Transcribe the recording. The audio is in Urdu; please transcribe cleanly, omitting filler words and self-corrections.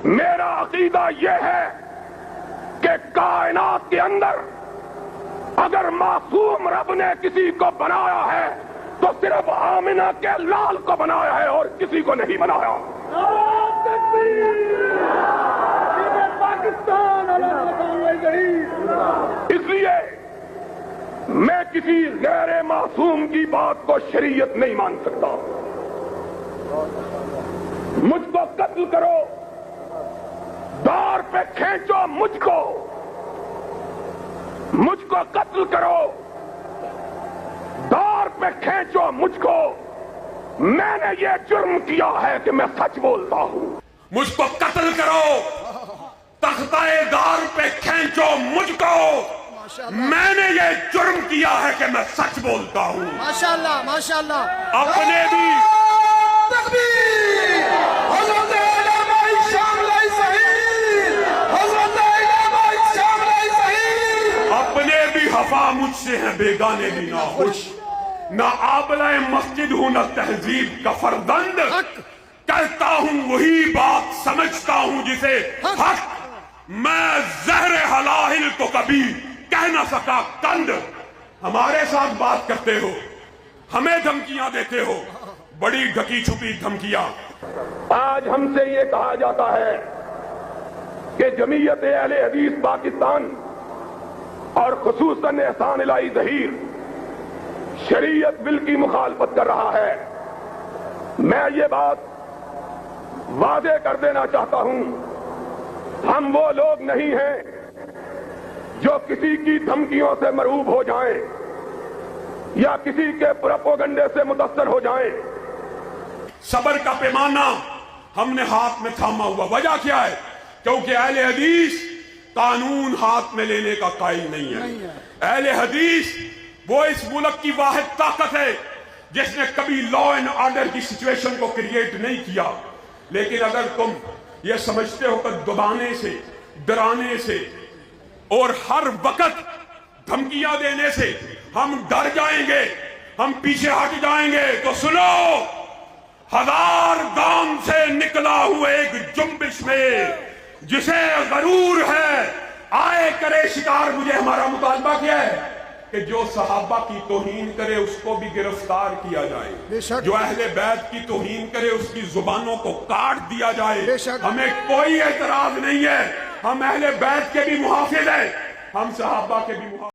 میرا عقیدہ یہ ہے کہ کائنات کے اندر اگر معصوم رب نے کسی کو بنایا ہے تو صرف آمنہ کے لال کو بنایا ہے اور کسی کو نہیں بنایا۔ اس لیے میں کسی غیر معصوم کی بات کو شریعت نہیں مان سکتا۔ مجھ کو قتل کرو، دار پہ کھینچو مجھ کو قتل کرو، دار پہ کھینچو مجھ کو، میں نے یہ جرم کیا ہے کہ میں سچ بولتا ہوں۔ مجھ کو قتل کرو، تختہ دار پہ کھینچو مجھ کو، میں نے یہ جرم کیا ہے کہ میں سچ بولتا ہوں۔ ماشاءاللہ ماشاءاللہ۔ اپنے بھی خفا مجھ سے ہیں بیگانے بھی نہ خوش، نہ آبلہ مسجد ہوں نہ تہذیب کا فرزند، کہتا ہوں وہی بات سمجھتا ہوں جسے حق، میں زہر حلاہل کو کبھی کہہ نہ سکا کند۔ ہمارے ساتھ بات کرتے ہو، ہمیں دھمکیاں دیتے ہو، بڑی ڈھکی چھپی دھمکیاں۔ آج ہم سے یہ کہا جاتا ہے کہ جمعیت اہل حدیث پاکستان اور خصوصاً احسان الہی ظہیر شریعت بل کی مخالفت کر رہا ہے۔ میں یہ بات واضح کر دینا چاہتا ہوں، ہم وہ لوگ نہیں ہیں جو کسی کی دھمکیوں سے مرعوب ہو جائیں یا کسی کے پروپیگنڈے سے متاثر ہو جائیں۔ صبر کا پیمانہ ہم نے ہاتھ میں تھاما ہوا، وجہ کیا ہے؟ کیونکہ اہل حدیث قانون ہاتھ میں لینے کا قائل نہیں ہے۔ اہل حدیث وہ اس ملک کی واحد طاقت ہے جس نے کبھی لا اینڈ آرڈر کی سچویشن کو کریٹ نہیں کیا۔ لیکن اگر تم یہ سمجھتے ہو کہ دبانے سے، ڈرانے سے اور ہر وقت دھمکیاں دینے سے ہم ڈر جائیں گے، ہم پیچھے ہٹ جائیں گے، تو سنو، ہزار گام سے نکلا ہوا ایک جنبش میں جسے غرور ہے آئے کرے شکار۔ مجھے ہمارا مطالبہ کیا ہے کہ جو صحابہ کی توہین کرے اس کو بھی گرفتار کیا جائے، جو اہل بیت کی توہین کرے اس کی زبانوں کو کاٹ دیا جائے۔ ہمیں کوئی اعتراض نہیں ہے، ہم اہل بیت کے بھی محافظ ہیں، ہم صحابہ کے بھی محافظ ہیں۔